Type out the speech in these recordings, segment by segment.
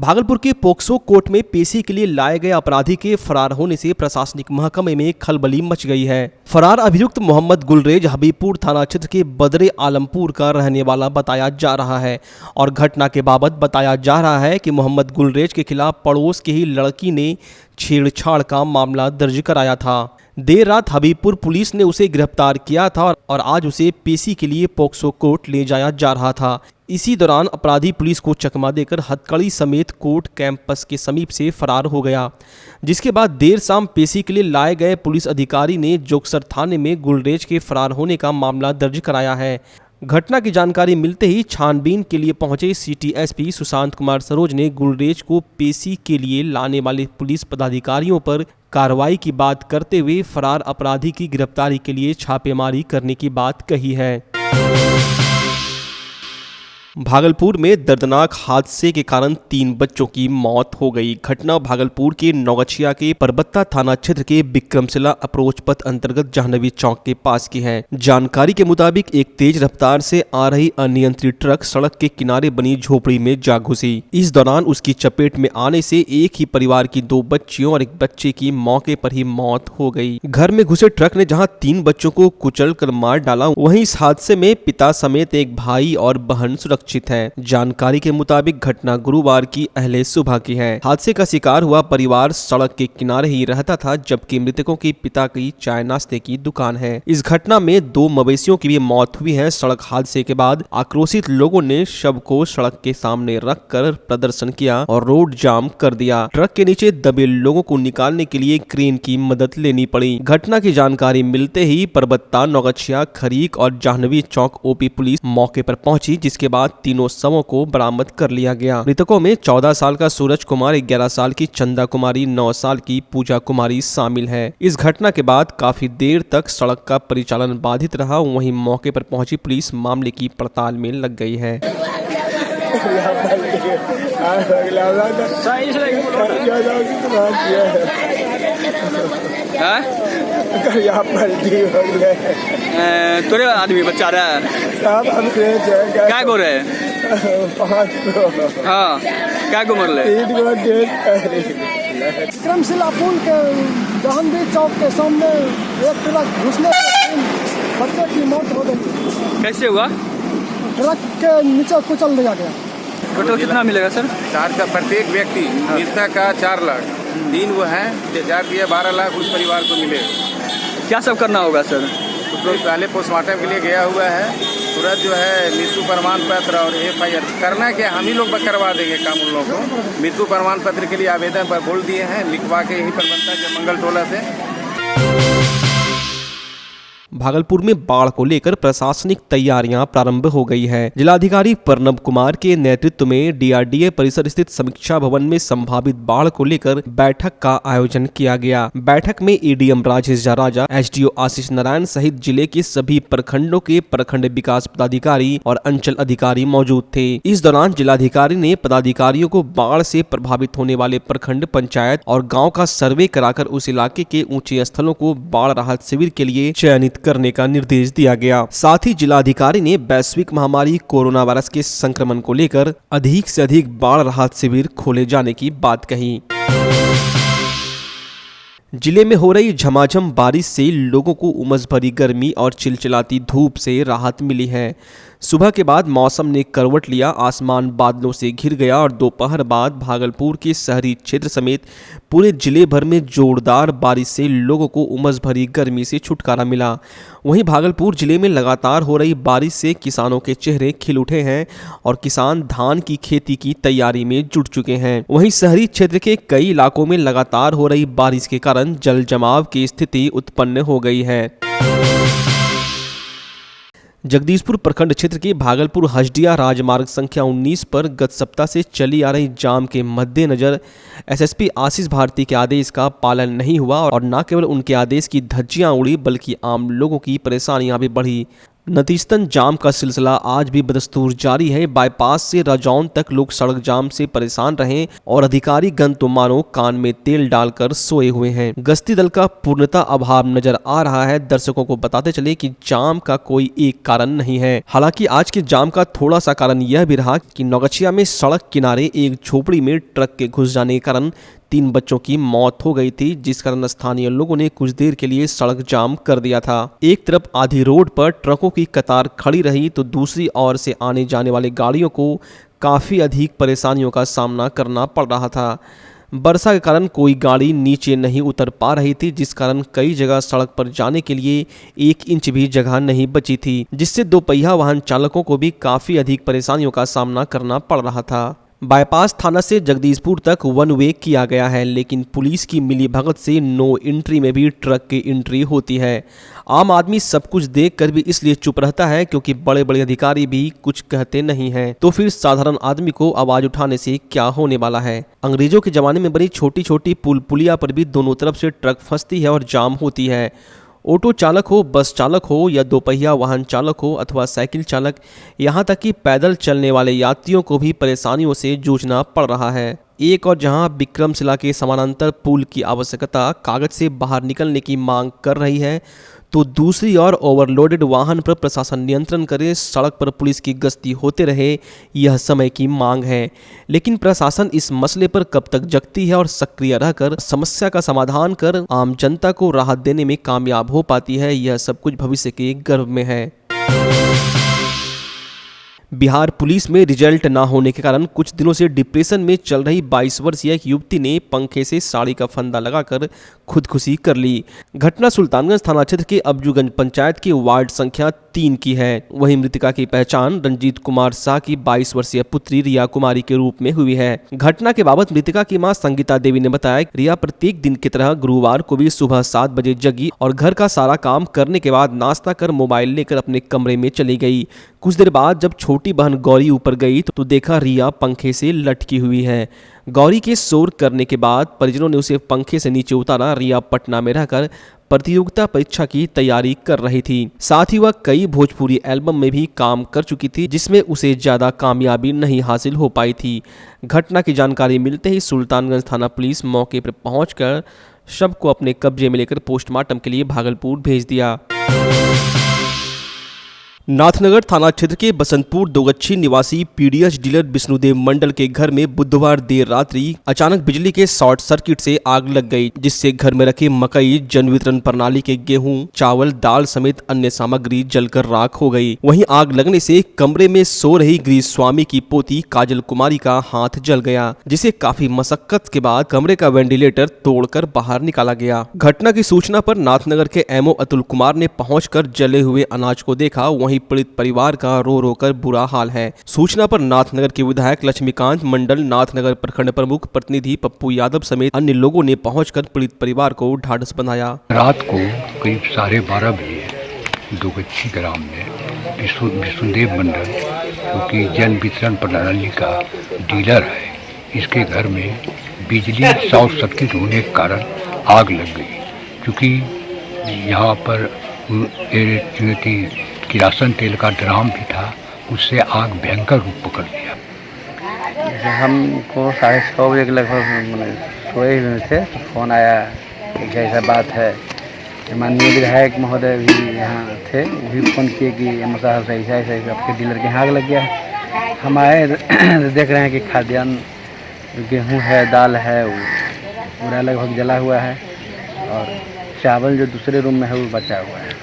भागलपुर के POCSO court में पेशी के लिए लाए गए अपराधी के फरार होने से प्रशासनिक महकमे में खलबली मच गई है। फरार अभियुक्त मोहम्मद गुलरेज हबीबपुर थाना क्षेत्र के बदरे आलमपुर का रहने वाला बताया जा रहा है और घटना के बाबत बताया जा रहा है कि मोहम्मद गुलरेज के खिलाफ पड़ोस की ही लड़की ने छेड़छाड़ का मामला दर्ज कराया था। देर रात हबीबपुर पुलिस ने उसे गिरफ्तार किया था और आज उसे पेशी के लिए पोक्सो कोर्ट ले जाया जा रहा था। इसी दौरान अपराधी पुलिस को चकमा देकर हथकड़ी समेत कोर्ट कैंपस के समीप से फरार हो गया, जिसके बाद देर शाम पेशी के लिए लाए गए पुलिस अधिकारी ने जोगसर थाने में गुलरेज के फरार होने का मामला दर्ज कराया है। घटना की जानकारी मिलते ही छानबीन के लिए पहुंचे सिटी एसपी सुशांत कुमार सरोज ने गुलरेज को पेशी के लिए लाने वाले पुलिस पदाधिकारियों पर कार्रवाई की बात करते हुए फरार अपराधी की गिरफ्तारी के लिए छापेमारी करने की बात कही है। भागलपुर में दर्दनाक हादसे के कारण 3 बच्चों की मौत हो गई। घटना भागलपुर के नौगछिया के परबत्ता थाना क्षेत्र के विक्रमशिला अप्रोच पथ अंतर्गत जाह्नवी चौक के पास की है। जानकारी के मुताबिक एक तेज रफ्तार से आ रही अनियंत्रित ट्रक सड़क के किनारे बनी झोपड़ी में जा घुसी। इस दौरान उसकी चपेट में आने से एक ही परिवार की 2 बच्चियों और एक बच्चे की मौके पर ही मौत हो गई। घर में घुसे ट्रक ने जहाँ 3 बच्चों को कुचल कर मार डाला, वहीं इस हादसे में पिता समेत एक भाई और बहन सुरक्षित है। जानकारी के मुताबिक घटना गुरुवार की अहले सुबह की है। हादसे का शिकार हुआ परिवार सड़क के किनारे ही रहता था, जबकि मृतकों के पिता की चाय नाश्ते की दुकान है। इस घटना में 2 मवेशियों की भी मौत हुई है। सड़क हादसे के बाद आक्रोशित लोगों ने शव को सड़क के सामने रखकर प्रदर्शन किया और रोड जाम कर दिया। ट्रक के नीचे दबे लोगों को निकालने के लिए क्रेन की मदद लेनी पड़ी। घटना की जानकारी मिलते ही परबत्ता, नौगछिया, खरीक और जाह्नवी चौक ओपी पुलिस मौके पर पहुंची, जिसके बाद तीनों शवों को बरामद कर लिया गया। मृतकों में 14 साल का सूरज कुमार, 11 साल की चंदा कुमारी, 9 साल की पूजा कुमारी शामिल है। इस घटना के बाद काफी देर तक सड़क का परिचालन बाधित रहा। वहीं मौके पर पहुंची पुलिस मामले की पड़ताल में लग गई है। तोरे आदमी बच्चा रहा क्या गो रहे? हाँ, क्या गो मरले? विक्रमशिला पुल के जाह्नवी चौक के सामने एक ट्रक घुसने से बच्चे की मौत हो गई। कैसे हुआ? ट्रक के नीचे कुचल दिया गया। टोटल कितना मिलेगा सर? 4 का प्रत्येक व्यक्ति, मृतक का 4 लाख, 3 वो हैं, 4 दिया 12 लाख उस परिवार को मिले। क्या सब करना होगा सर? तो पहले पोस्टमार्टम के लिए गया हुआ है। तुरंत जो है मृत्यु प्रमाण पत्र और FIR करना क्या हम ही लोग करवा देंगे काम उन लोगों को। मृत्यु प्रमाण पत्र के लिए आवेदन पर बोल दिए हैं, लिखवा के यही प्रबंधक के मंगल टोला से। भागलपुर में बाढ़ को लेकर प्रशासनिक तैयारियां प्रारंभ हो गई है। जिलाधिकारी प्रणब कुमार के नेतृत्व में DRDA परिसर स्थित समीक्षा भवन में संभावित बाढ़ को लेकर बैठक का आयोजन किया गया। बैठक में ADM राजेश राजा, SDO आशीष नारायण सहित जिले के सभी प्रखंडों के प्रखंड विकास पदाधिकारी और अंचल अधिकारी मौजूद थे। इस दौरान जिलाधिकारी ने पदाधिकारियों को बाढ़ से प्रभावित होने वाले प्रखंड, पंचायत और गाँव का सर्वे कराकर उस इलाके के ऊंचे स्थलों को बाढ़ राहत शिविर के लिए चयनित करने का निर्देश दिया गया। साथ ही जिलाधिकारी ने वैश्विक महामारी कोरोना वायरस के संक्रमण को लेकर अधिक से अधिक बाढ़ राहत शिविर खोले जाने की बात कही। जिले में हो रही झमाझम बारिश से लोगों को उमस भरी गर्मी और चिलचिलाती धूप से राहत मिली है। सुबह के बाद मौसम ने करवट लिया, आसमान बादलों से घिर गया और दोपहर बाद भागलपुर के शहरी क्षेत्र समेत पूरे जिले भर में जोरदार बारिश से लोगों को उमस भरी गर्मी से छुटकारा मिला। वहीं भागलपुर जिले में लगातार हो रही बारिश से किसानों के चेहरे खिल उठे हैं और किसान धान की खेती की तैयारी में जुट चुके हैं। वहीं शहरी क्षेत्र के कई इलाकों में लगातार हो रही बारिश के कारण जल जमाव की स्थिति उत्पन्न हो गई है। जगदीशपुर प्रखंड क्षेत्र के भागलपुर हजडिया राजमार्ग संख्या 19 पर गत सप्ताह से चली आ रही जाम के मद्देनजर SSP आशीष भारती के आदेश का पालन नहीं हुआ और न केवल उनके आदेश की धज्जियां उड़ी, बल्कि आम लोगों की परेशानियां भी बढ़ी। नतीजतन जाम का सिलसिला आज भी बदस्तूर जारी है। बाईपास से राजौंद तक लोग सड़क जाम से परेशान रहे और अधिकारी गण तो मानो कान में तेल डालकर सोए हुए हैं। गश्ती दल का पूर्णतः अभाव नजर आ रहा है। दर्शकों को बताते चले कि जाम का कोई एक कारण नहीं है। हालांकि आज के जाम का थोड़ा सा कारण यह भी रहा कि नौगछिया में सड़क किनारे एक झोपड़ी में ट्रक के घुस जाने के कारण 3 बच्चों की मौत हो गई थी, जिस कारण स्थानीय लोगों ने कुछ देर के लिए सड़क जाम कर दिया था। एक तरफ आधी रोड पर ट्रकों की कतार खड़ी रही तो दूसरी ओर से आने जाने वाले गाड़ियों को काफी अधिक परेशानियों का सामना करना पड़ रहा था। वर्षा के कारण कोई गाड़ी नीचे नहीं उतर पा रही थी, जिस कारण कई जगह सड़क पर जाने के लिए 1 इंच भी जगह नहीं बची थी, जिससे दोपहिया वाहन चालकों को भी काफी अधिक परेशानियों का सामना करना पड़ रहा था। बाईपास थाना से जगदीशपुर तक 1 वे किया गया है, लेकिन पुलिस की मिलीभगत से नो एंट्री में भी ट्रक की एंट्री होती है। आम आदमी सब कुछ देखकर भी इसलिए चुप रहता है क्योंकि बड़े बड़े अधिकारी भी कुछ कहते नहीं हैं। तो फिर साधारण आदमी को आवाज उठाने से क्या होने वाला है। अंग्रेजों के जमाने में बनी छोटी छोटी पुल पुलिया पर भी दोनों तरफ से ट्रक फंसती है और जाम होती है। ऑटो चालक हो, बस चालक हो या दोपहिया वाहन चालक हो अथवा साइकिल चालक, यहाँ तक कि पैदल चलने वाले यात्रियों को भी परेशानियों से जूझना पड़ रहा है। एक और जहां विक्रमशिला के समानांतर पुल की आवश्यकता कागज से बाहर निकलने की मांग कर रही है, तो दूसरी ओर ओवरलोडेड वाहन पर प्रशासन नियंत्रण करे, सड़क पर पुलिस की गश्ती होते रहे, यह समय की मांग है। लेकिन प्रशासन इस मसले पर कब तक जगती है और सक्रिय रहकर समस्या का समाधान कर आम जनता को राहत देने में कामयाब हो पाती है, यह सब कुछ भविष्य के गर्भ में है। बिहार पुलिस में रिजल्ट ना होने के कारण कुछ दिनों से डिप्रेशन में चल रही 22 वर्षीय एक युवती ने पंखे से साड़ी का फंदा लगाकर खुदकुशी कर ली। घटना सुल्तानगंज थाना क्षेत्र के अब्जूगंज पंचायत की वार्ड संख्या 3 की है। वहीं मृतका की पहचान रंजीत कुमार शाह की 22 वर्षीय पुत्री रिया कुमारी के रूप में हुई है। घटना के बाबत मृतका की मां संगीता देवी ने बताया, रिया प्रत्येक दिन की तरह गुरुवार को भी सुबह 7 बजे जगी और घर का सारा काम करने के बाद नाश्ता कर मोबाइल लेकर अपने कमरे में चली गई। कुछ देर बाद जब छोटी बहन गौरी ऊपर गई तो देखा रिया पंखे से लटकी हुई है। गौरी के शोर करने के बाद परिजनों ने उसे पंखे से नीचे उतारा। रिया पटना में रहकर प्रतियोगिता परीक्षा की तैयारी कर रही थी। साथ ही वह कई भोजपुरी एल्बम में भी काम कर चुकी थी, जिसमें उसे ज्यादा कामयाबी नहीं हासिल हो पाई थी। घटना की जानकारी मिलते ही सुल्तानगंज थाना पुलिस मौके पर पहुंचकर शव को अपने कब्जे में लेकर पोस्टमार्टम के लिए भागलपुर भेज दिया। नाथनगर थाना क्षेत्र के बसंतपुर दोगच्छी निवासी पीडीएस डीलर विष्णुदेव मंडल के घर में बुधवार देर रात्रि अचानक बिजली के शॉर्ट सर्किट से आग लग गई, जिससे घर में रखे मकई, जन वितरण प्रणाली के गेहूं, चावल, दाल समेत अन्य सामग्री जलकर राख हो गई। वहीं आग लगने से कमरे में सो रही गृह स्वामी की पोती काजल कुमारी का हाथ जल गया, जिसे काफी मशक्कत के बाद कमरे का वेंटिलेटर तोड़कर बाहर निकाला गया। घटना की सूचना पर नाथनगर के एमओ अतुल कुमार ने पहुंचकर जले हुए अनाज को देखा। वहीं पीड़ित परिवार का रो रो कर बुरा हाल है। सूचना पर नाथनगर के विधायक लक्ष्मीकांत मंडल, नाथनगर प्रखंड प्रमुख प्रतिनिधि पप्पू यादव समेत अन्य लोगों ने पहुंचकर पीड़ित परिवार को ढाढ़स बंधाया। रात को करीब 12:30 बजे दोगच्छी ग्राम में विष्णुदेव मंडल, जो कि जन वितरण प्रणाली का डीलर है, इसके घर में बिजली शॉर्ट सर्किट होने के कारण आग लग गई। क्योंकि यहाँ पर किरासन तेल का ड्राम भी था, उससे आग भयंकर रूप पकड़ लिया। हमको 6:30 बजे के लगभग सोए हुए थे तो फ़ोन आया कि ऐसा बात है। माननीय विधायक महोदय भी यहाँ थे, वो भी फ़ोन किए कि एम साहब से ऐसा आपके डीलर के यहाँ आग लग गया है। हम आए देख रहे हैं कि खाद्यान्न, गेहूँ है, दाल है, वो पूरा लगभग जला हुआ है और चावल जो दूसरे रूम में है वो बचा हुआ है।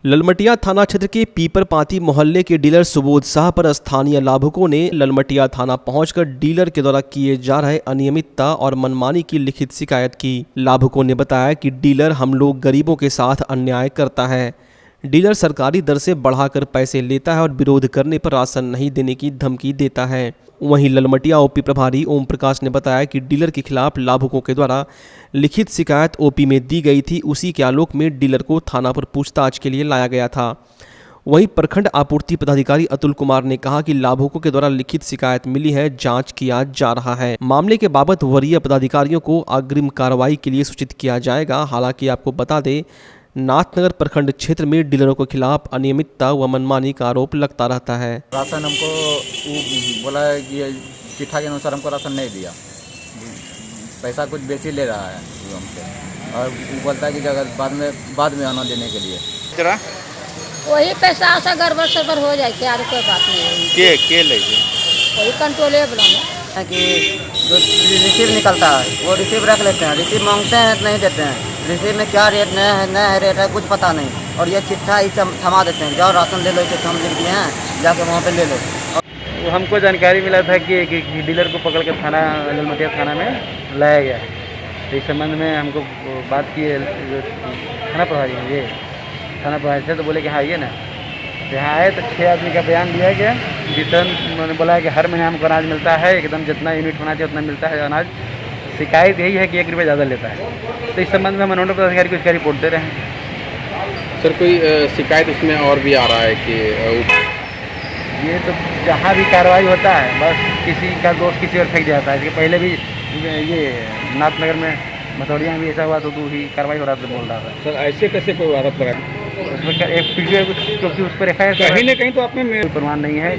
ललमटिया थाना क्षेत्र के पीपरपाती मोहल्ले के डीलर सुबोध शाह पर स्थानीय लाभुकों ने ललमटिया थाना पहुंचकर डीलर के द्वारा किए जा रहे अनियमितता और मनमानी की लिखित शिकायत की। लाभुकों ने बताया कि डीलर हम लोग गरीबों के साथ अन्याय करता है। डीलर सरकारी दर से बढ़ाकर पैसे लेता है और विरोध करने पर राशन नहीं देने की धमकी देता है। वहीं ललमटिया ओपी प्रभारी ओम प्रकाश ने बताया कि डीलर के खिलाफ लाभुकों के द्वारा लिखित शिकायत ओपी में दी गई थी। उसी के आलोक में डीलर को थाना पर पूछताछ के लिए लाया गया था। वहीं प्रखंड आपूर्ति पदाधिकारी अतुल कुमार ने कहा कि लाभुकों के द्वारा लिखित शिकायत मिली है, जांच किया जा रहा है। मामले के बाबत वरीय पदाधिकारियों को अग्रिम कार्रवाई के लिए सूचित किया जाएगा। हालांकि आपको बता दें, नाथनगर प्रखंड क्षेत्र में डीलरों के खिलाफ अनियमितता व मनमानी का आरोप लगता रहता है। राशन हमको बोला है कि ये चिट्ठा के अनुसार हमको राशन नहीं दिया, पैसा कुछ बेसी ले रहा है वो हमसे, और वो बोलता है कि अगर बाद में आना देने के लिए जरा वही पैसा ऐसा गड़बड़ सड़बड़ हो जाए क्या, कोई बात नहीं है। के ले वही कंट्रोलेबल है कि जो रिसीव निकलता है वो रिसीव रख लेते हैं, रिसीव मांगते हैं नहीं देते हैं, रिसीव में क्या रेट नया है रेट है कुछ पता नहीं, और ये चिट्ठा ही थमा देते हैं, जाओ राशन ले लो, चिट्ठा हम लिख दिए हैं जाके वहाँ पे ले लो। वो हमको जानकारी मिला था कि डीलर को पकड़ के थाना ललमटिया थाना में लाया गया है। तो इस संबंध में हमको बात की जो थाना प्रभारी हैं, ये थाना प्रभारी थे, तो बोले कि हाँ ये ना, यहाँ आए तो 6 आदमी का बयान दिया गया। रिटर्न मैंने बोला है कि हर महीने हमको अनाज मिलता है, एकदम जितना यूनिट होना चाहिए उतना मिलता है अनाज, शिकायत यही है कि 1 रुपये ज़्यादा लेता है। तो इस संबंध में हम मंडल पदाधिकारी को इसका रिपोर्ट दे रहे हैं। सर कोई शिकायत उसमें और भी आ रहा है कि ये तो जहाँ भी कार्रवाई होता है बस किसी का दोष किसी और फेंक दिया जाता है। इसके पहले भी ये नाथनगर में मथौड़िया में भी ऐसा हुआ तो ही कार्रवाई हो रहा था, बोल रहा था। सर ऐसे कैसे कोई आरोप लगा? उसमें एक वीडियो क्योंकि उस पर कहीं ना कहीं तो आपने प्रमाण नहीं है।